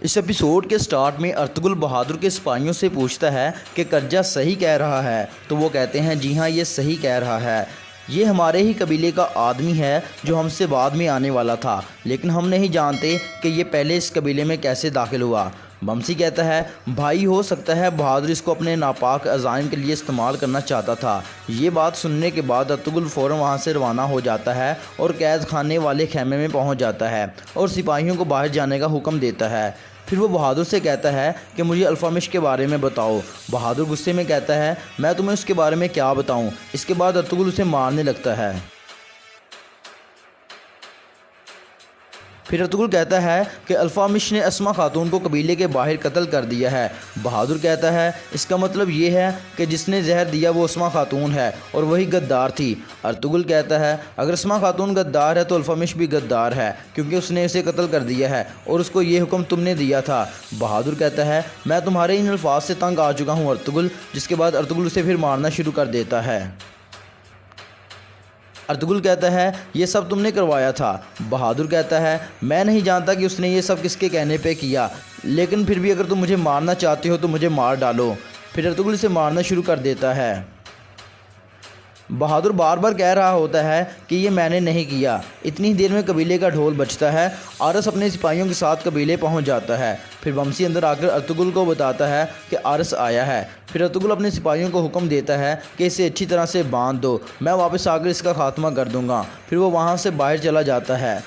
اس episode کے start میں Ertugrul بہادر کے سپاہیوں سے پوچھتا ہے کہ کرجا صحیح کہہ رہا ہے، تو وہ کہتے ہیں جی ہاں یہ صحیح کہہ رہا ہے، یہ ہمارے ہی قبیلے کا آدمی ہے جو ہم سے بعد میں آنے والا تھا، لیکن ہم نہیں جانتے کہ یہ پہلے اس قبیلے میں کیسے داخل ہوا۔ بمسی کہتا ہے بھائی ہو سکتا ہے بہادر اس کو اپنے ناپاک عزائم کے لیے استعمال کرنا چاہتا تھا۔ یہ بات سننے کے بعد ارطغرل فوراً وہاں سے روانہ ہو جاتا ہے اور قید خانے والے خیمے میں پہنچ جاتا ہے اور سپاہیوں کو باہر جانے کا حکم دیتا ہے۔ پھر وہ بہادر سے کہتا ہے کہ مجھے الفامش کے بارے میں بتاؤ۔ بہادر غصے میں کہتا ہے میں تمہیں اس کے بارے میں کیا بتاؤں۔ اس کے بعد ارطغرل اسے مارنے لگتا ہے۔ پھر ارطغرل کہتا ہے کہ الفامش نے اسما خاتون کو قبیلے کے باہر قتل کر دیا ہے۔ بہادر کہتا ہے اس کا مطلب یہ ہے کہ جس نے زہر دیا وہ اسما خاتون ہے اور وہی غدار تھی۔ ارطغرل کہتا ہے اگر اسما خاتون غدار ہے تو الفامش بھی غدار ہے کیونکہ اس نے اسے قتل کر دیا ہے اور اس کو یہ حکم تم نے دیا تھا۔ بہادر کہتا ہے میں تمہارے ان الفاظ سے تنگ آ چکا ہوں ارطغرل، جس کے بعد ارطغرل اسے پھر مارنا شروع کر دیتا ہے۔ ارطغرل کہتا ہے یہ سب تم نے کروایا تھا۔ بہادر کہتا ہے میں نہیں جانتا کہ اس نے یہ سب کس کے کہنے پہ کیا، لیکن پھر بھی اگر تم مجھے مارنا چاہتے ہو تو مجھے مار ڈالو۔ پھر ارطغرل اسے مارنا شروع کر دیتا ہے۔ بہادر بار بار کہہ رہا ہوتا ہے کہ یہ میں نے نہیں کیا۔ اتنی دیر میں قبیلے کا ڈھول بجتا ہے۔ آرس اپنے سپاہیوں کے ساتھ قبیلے پہنچ جاتا ہے۔ پھر بمسی اندر آ کر ارطغرل کو بتاتا ہے کہ آرس آیا ہے۔ پھر ارطغرل اپنے سپاہیوں کو حکم دیتا ہے کہ اسے اچھی طرح سے باندھ دو، میں واپس آ کر اس کا خاتمہ کر دوں گا۔ پھر وہ وہاں سے باہر چلا جاتا ہے۔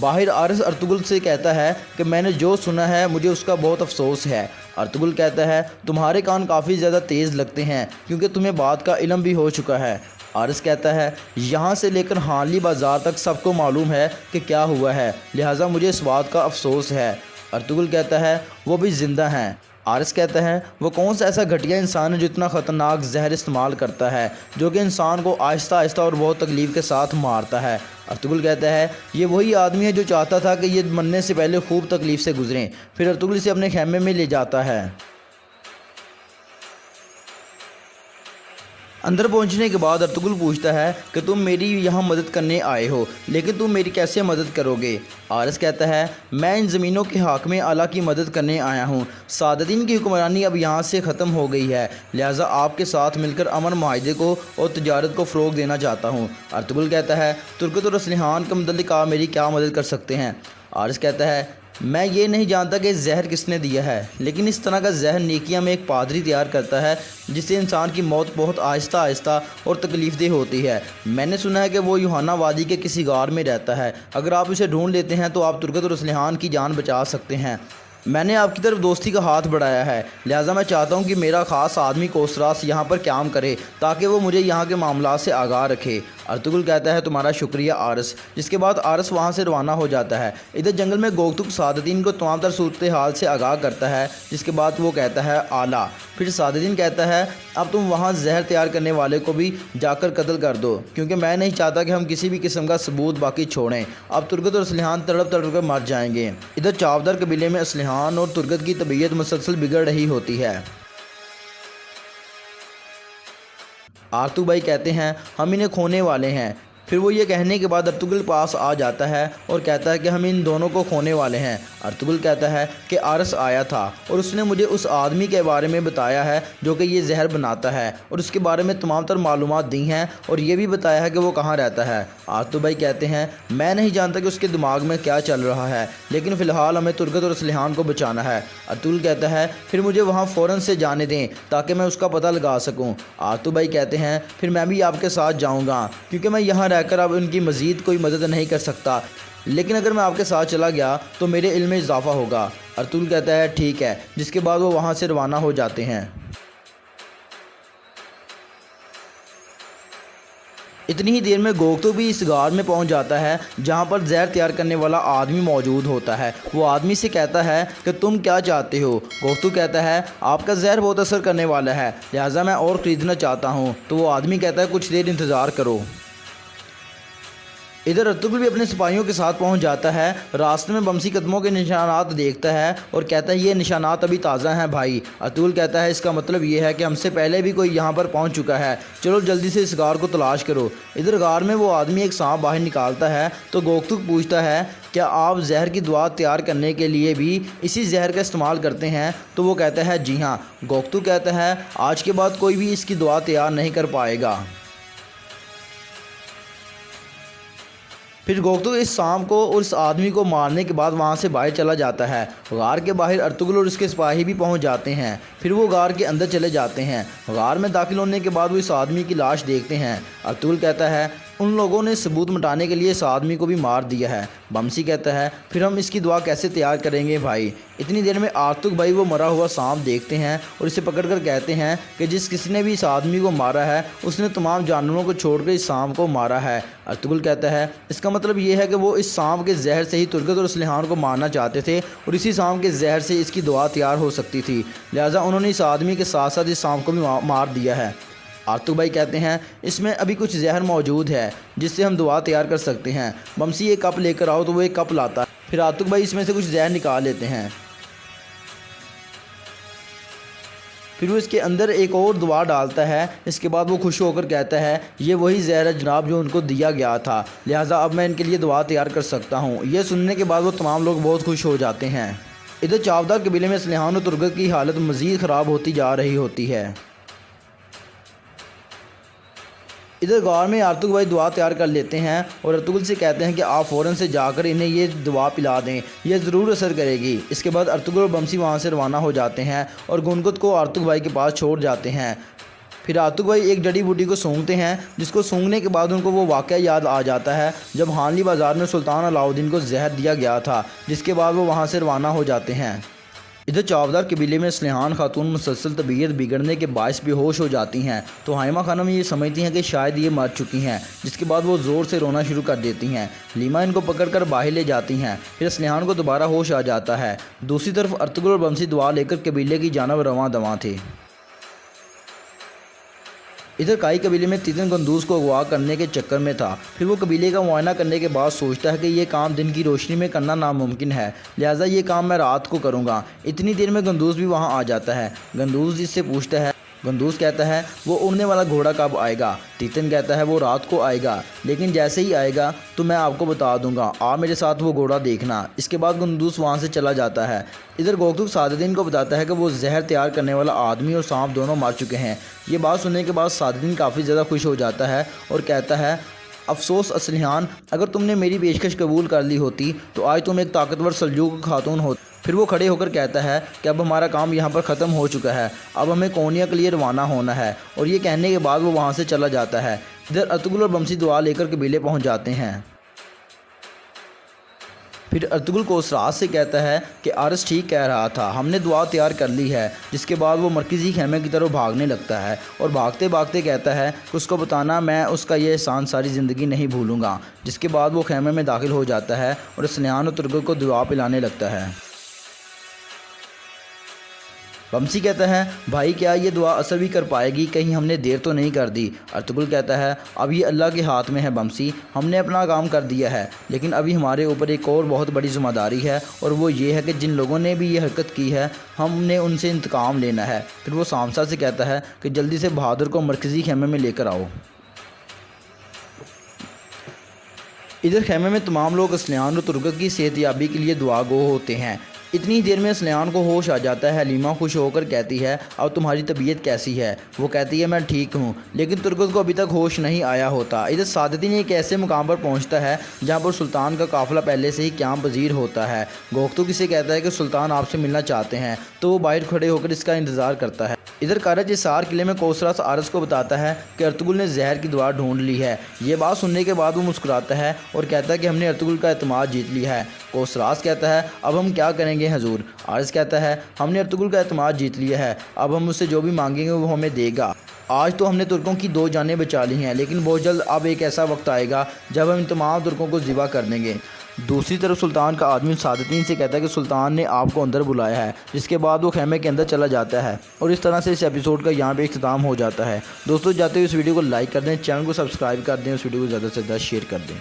باہر آرس ارطغرل سے کہتا ہے کہ میں نے جو سنا ہے مجھے اس کا بہت افسوس ہے۔ ارطغرل کہتا ہے تمہارے کان کافی زیادہ تیز لگتے ہیں کیونکہ تمہیں بات کا علم بھی ہو چکا ہے۔ آرس کہتا ہے یہاں سے لے کر ہانلی بازار تک سب کو معلوم ہے کہ کیا ہوا ہے، لہٰذا مجھے اس بات کا افسوس ہے۔ ارطغرل کہتا ہے وہ بھی زندہ ہیں۔ آرس کہتا ہے وہ کون سا ایسا گھٹیا انسان ہے جو اتنا خطرناک زہر استعمال کرتا ہے جو کہ انسان کو آہستہ آہستہ اور بہت تکلیف کے ساتھ مارتا ہے۔ ارطغرل کہتا ہے یہ وہی آدمی ہے جو چاہتا تھا کہ یہ مرنے سے پہلے خوب تکلیف سے گزریں۔ پھر ارطغرل اسے اپنے خیمے میں لے جاتا ہے۔ اندر پہنچنے کے بعد ارطغرل پوچھتا ہے کہ تم میری یہاں مدد کرنے آئے ہو، لیکن تم میری کیسے مدد کرو گے؟ آرس کہتا ہے میں ان زمینوں کے حاکم اعلیٰ کی مدد کرنے آیا ہوں۔ سعادتین کی حکمرانی اب یہاں سے ختم ہو گئی ہے، لہٰذا آپ کے ساتھ مل کر امن معاہدے کو اور تجارت کو فروغ دینا چاہتا ہوں۔ ارطغرل کہتا ہے ترکت اور اسلحان کے متعلق آپ میری کیا مدد کر سکتے ہیں؟ آرس کہتا ہے میں یہ نہیں جانتا کہ زہر کس نے دیا ہے، لیکن اس طرح کا زہر نیکیا میں ایک پادری تیار کرتا ہے جس سے انسان کی موت بہت آہستہ آہستہ اور تکلیف دہ ہوتی ہے۔ میں نے سنا ہے کہ وہ یوحنا وادی کے کسی غار میں رہتا ہے، اگر آپ اسے ڈھونڈ لیتے ہیں تو آپ ترکت اور اسلحان کی جان بچا سکتے ہیں۔ میں نے آپ کی طرف دوستی کا ہاتھ بڑھایا ہے، لہٰذا میں چاہتا ہوں کہ میرا خاص آدمی کوسراس یہاں پر قیام کرے تاکہ وہ مجھے یہاں کے معاملات سے آگاہ رکھے۔ ارطغرل کہتا ہے تمہارا شکریہ آرس، جس کے بعد آرس وہاں سے روانہ ہو جاتا ہے۔ ادھر جنگل میں گوگتک سعادتین کو تمام تر صورتحال سے آگاہ کرتا ہے، جس کے بعد وہ کہتا ہے اعلیٰ۔ پھر سعادتین کہتا ہے اب تم وہاں زہر تیار کرنے والے کو بھی جا کر قتل کر دو، کیونکہ میں نہیں چاہتا کہ ہم کسی بھی قسم کا ثبوت باقی چھوڑیں۔ اب ترکت اور اسلحان تڑپ تڑپ کر مر جائیں گے۔ ادھر چاودر قبیلے میں اسلحان اور ترکت کی طبیعت مسلسل بگڑ رہی ہوتی ہے۔ آرتو بھائی کہتے ہیں ہم انہیں کھونے والے ہیں۔ پھر وہ یہ کہنے کے بعد ارطغرل پاس آ جاتا ہے اور کہتا ہے کہ ہم ان دونوں کو کھونے والے ہیں۔ ارطغرل کہتا ہے کہ آرس آیا تھا اور اس نے مجھے اس آدمی کے بارے میں بتایا ہے جو کہ یہ زہر بناتا ہے اور اس کے بارے میں تمام تر معلومات دی ہیں اور یہ بھی بتایا ہے کہ وہ کہاں رہتا ہے۔ آرتو بھائی کہتے ہیں میں نہیں جانتا کہ اس کے دماغ میں کیا چل رہا ہے، لیکن فی الحال ہمیں ترکت اور اسلحان کو بچانا ہے۔ ارطغرل کہتا ہے پھر مجھے وہاں فوراً سے جانے دیں تاکہ میں اس کا پتہ لگا سکوں۔ آرتو بھائی کہتے ہیں پھر میں بھی آپ کے ساتھ جاؤں گا کیونکہ میں یہاں رہ کر اب ان کی مزید کوئی مدد نہیں کر سکتا، لیکن اگر میں آپ کے ساتھ چلا گیا تو میرے علم میں اضافہ ہوگا۔ ارطغرل کہتا ہے ٹھیک ہے، جس کے بعد وہ وہاں سے روانہ ہو جاتے ہیں۔ اتنی ہی دیر میں گوگتو بھی اس غار میں پہنچ جاتا ہے جہاں پر زہر تیار کرنے والا آدمی موجود ہوتا ہے۔ وہ آدمی سے کہتا ہے کہ تم کیا چاہتے ہو؟ گوگتو کہتا ہے آپ کا زہر بہت اثر کرنے والا ہے، لہٰذا میں اور خریدنا چاہتا ہوں۔ تو وہ آدمی کہتا ہے کچھ دیر انتظار کرو۔ ادھر ارطغرل بھی اپنے سپاہیوں کے ساتھ پہنچ جاتا ہے، راستے میں بمسی قدموں کے نشانات دیکھتا ہے اور کہتا ہے یہ نشانات ابھی تازہ ہیں بھائی۔ ارطغرل کہتا ہے اس کا مطلب یہ ہے کہ ہم سے پہلے بھی کوئی یہاں پر پہنچ چکا ہے، چلو جلدی سے اس غار کو تلاش کرو۔ ادھر غار میں وہ آدمی ایک سانپ باہر نکالتا ہے تو گوکتک پوچھتا ہے کیا آپ زہر کی دوا تیار کرنے کے لیے بھی اسی زہر کا استعمال کرتے ہیں؟ تو وہ کہتا ہے جی ہاں۔ گوکتک کہتا ہے آج کے بعد کوئی بھی اس کی دوا تیار نہیں کر پائے گا۔ پھر گوکتک اس سانپ کو اور اس آدمی کو مارنے کے بعد وہاں سے باہر چلا جاتا ہے۔ غار کے باہر ارطغرل اور اس کے سپاہی بھی پہنچ جاتے ہیں، پھر وہ غار کے اندر چلے جاتے ہیں۔ غار میں داخل ہونے کے بعد وہ اس آدمی کی لاش دیکھتے ہیں۔ ارطغرل کہتا ہے ان لوگوں نے ثبوت مٹانے کے لیے اس آدمی کو بھی مار دیا ہے۔ بمسی کہتا ہے پھر ہم اس کی دعا کیسے تیار کریں گے بھائی؟ اتنی دیر میں آرتک بھائی وہ مرا ہوا سانپ دیکھتے ہیں اور اسے پکڑ کر کہتے ہیں کہ جس کسی نے بھی اس آدمی کو مارا ہے اس نے تمام جانوروں کو چھوڑ کر اس سانپ کو مارا ہے۔ ارطغرل کہتا ہے اس کا مطلب یہ ہے کہ وہ اس سانپ کے زہر سے ہی ترگت اور اسلحان کو مارنا چاہتے تھے اور اسی سانپ کے زہر سے اس کی دعا تیار ہو سکتی تھی، لہٰذا انہوں نے اس آدمی کے ساتھ ساتھ اس سانپ کو بھی مار دیا ہے۔ آرتک بھائی کہتے ہیں اس میں ابھی کچھ زہر موجود ہے جس سے ہم دوا تیار کر سکتے ہیں۔ بمسی ایک کپ لے کر آؤ تو وہ ایک کپ لاتا ہے، پھر آرتک بھائی اس میں سے کچھ زہر نکال لیتے ہیں، پھر وہ اس کے اندر ایک اور دوا ڈالتا ہے۔ اس کے بعد وہ خوش ہو کر کہتا ہے یہ وہی زہر ہے جناب جو ان کو دیا گیا تھا، لہٰذا اب میں ان کے لیے دوا تیار کر سکتا ہوں۔ یہ سننے کے بعد وہ تمام لوگ بہت خوش ہو جاتے ہیں۔ ادھر چاودار قبیلے میں اسلحان و ترگت کی حالت مزید خراب ہوتی جا رہی ہوتی ہے۔ ادھر غار میں آرتک بھائی دوا تیار کر لیتے ہیں اور ارطغرل سے کہتے ہیں کہ آپ فوراً سے جا کر انہیں یہ دوا پلا دیں، یہ ضرور اثر کرے گی۔ اس کے بعد ارطغرل اور بمسی وہاں سے روانہ ہو جاتے ہیں اور گنگت کو آرتک بھائی کے پاس چھوڑ جاتے ہیں۔ پھر آرتک بھائی ایک جڑی بوٹی کو سونگھتے ہیں جس کو سونگھنے کے بعد ان کو وہ واقعہ یاد آ جاتا ہے جب ہانلی بازار میں سلطان علاؤالدین کو زہر دیا گیا تھا، جس کے بعد وہ وہاں سے روانہ ہو جاتے ہیں۔ ادھر چاودار قبیلے میں اسلحان خاتون مسلسل طبیعت بگڑنے کے باعث بے ہوش ہو جاتی ہیں تو حائمہ خانم یہ سمجھتی ہیں کہ شاید یہ مر چکی ہیں، جس کے بعد وہ زور سے رونا شروع کر دیتی ہیں۔ لیما ان کو پکڑ کر باہر لے جاتی ہیں، پھر اسلحان کو دوبارہ ہوش آ جاتا ہے۔ دوسری طرف ارطغرل اور بمسی دعا لے کر قبیلے کی جانب رواں دواں تھے۔ ادھر کائی قبیلے میں تیتن گندوز کو اغوا کرنے کے چکر میں تھا، پھر وہ قبیلے کا معائنہ کرنے کے بعد سوچتا ہے کہ یہ کام دن کی روشنی میں کرنا ناممکن ہے، لہٰذا یہ کام میں رات کو کروں گا۔ اتنی دیر میں گندوز بھی وہاں آ جاتا ہے۔ گندوز اس سے پوچھتا ہے، گندوز کہتا ہے وہ اڑنے والا گھوڑا کب آئے گا؟ تیتن کہتا ہے وہ رات کو آئے گا، لیکن جیسے ہی آئے گا تو میں آپ کو بتا دوں گا، آپ میرے ساتھ وہ گھوڑا دیکھنا۔ اس کے بعد گندوز وہاں سے چلا جاتا ہے۔ ادھر گوکتک سعادتدین کو بتاتا ہے کہ وہ زہر تیار کرنے والا آدمی اور سانپ دونوں مار چکے ہیں۔ یہ بات سننے کے بعد سعادتدین کافی زیادہ خوش ہو جاتا ہے اور کہتا ہے افسوس اسلحان، اگر تم نے میری پیشکش قبول کر لی ہوتی تو آج تم ایک طاقتور سلجوق خاتون ہوتی۔ پھر وہ کھڑے ہو کر کہتا ہے کہ اب ہمارا کام یہاں پر ختم ہو چکا ہے، اب ہمیں کونیا کے لیے روانہ ہونا ہے، اور یہ کہنے کے بعد وہ وہاں سے چلا جاتا ہے۔ ادھر ارطغرل اور بمسی دعا لے کر قبیلے پہنچ جاتے ہیں۔ پھر ارطغرل کو اس رات سے کہتا ہے کہ آرس ٹھیک کہہ رہا تھا، ہم نے دعا تیار کر لی ہے، جس کے بعد وہ مرکزی خیمے کی طرف بھاگنے لگتا ہے اور بھاگتے بھاگتے کہتا ہے کہ اس کو بتانا میں اس کا یہ احسان ساری زندگی نہیں بھولوں گا۔ جس کے بعد وہ خیمے میں داخل ہو جاتا ہے اور اسلحان و ترگت کو دعا پلانے لگتا ہے۔ بمسی کہتا ہے بھائی کیا یہ دعا اثر بھی کر پائے گی؟ کہیں ہم نے دیر تو نہیں کر دی؟ ارطغرل کہتا ہے اب یہ اللہ کے ہاتھ میں ہے بمسی، ہم نے اپنا کام کر دیا ہے، لیکن ابھی ہمارے اوپر ایک اور بہت بڑی ذمہ داری ہے، اور وہ یہ ہے کہ جن لوگوں نے بھی یہ حرکت کی ہے ہم نے ان سے انتقام لینا ہے۔ پھر وہ سامسا سے کہتا ہے کہ جلدی سے بہادر کو مرکزی خیمے میں لے کر آؤ۔ ادھر خیمے میں تمام لوگ اسلحان و ترگت کی صحت یابی کے لیے دعا گو ہوتے ہیں۔ اتنی دیر میں اسلحان کو ہوش آ جاتا ہے۔ لیما خوش ہو کر کہتی ہے اب تمہاری طبیعت کیسی ہے؟ وہ کہتی ہے میں ٹھیک ہوں، لیکن ترگت کو ابھی تک ہوش نہیں آیا ہوتا۔ ادھر سعادتدین ایک ایسے مقام پر پہنچتا ہے جہاں پر سلطان کا قافلہ پہلے سے ہی قیام پذیر ہوتا ہے۔ گوکتک اسے کہتا ہے کہ سلطان آپ سے ملنا چاہتے ہیں، تو وہ باہر کھڑے ہو کر اس کا انتظار کرتا ہے۔ ادھر کارج اسار قلعے میں کوسراس آرس کو بتاتا ہے کہ ارطغرل نے زہر کی دوا ڈھونڈ لی ہے۔ یہ بات سننے کے بعد وہ مسکراتا ہے اور کہتا ہے کہ ہم نے ارطغرل کا اعتماد جیت لیا ہے۔ کوسراس کہتا ہے اب ہم کیا کریں گے حضور؟ آرس کہتا ہے ہم نے ارطغرل کا اعتماد جیت لیا ہے، اب ہم اس سے جو بھی مانگیں گے وہ ہمیں دے گا۔ آج تو ہم نے ترکوں کی 2 جانیں بچا لی ہیں، لیکن بہت جلد اب ایک ایسا وقت آئے گا جب ہم ان تمام ترکوں کو ذبح کر دیں گے۔ دوسری طرف سلطان کا آدمی سعادتدین سے کہتا ہے کہ سلطان نے آپ کو اندر بلایا ہے، جس کے بعد وہ خیمے کے اندر چلا جاتا ہے، اور اس طرح سے اس ایپیسوڈ کا یہاں پہ اختتام ہو جاتا ہے۔ دوستو جاتے ہوئے اس ویڈیو کو لائک کر دیں، چینل کو سبسکرائب کر دیں، اس ویڈیو کو زیادہ سے زیادہ شیئر کر دیں۔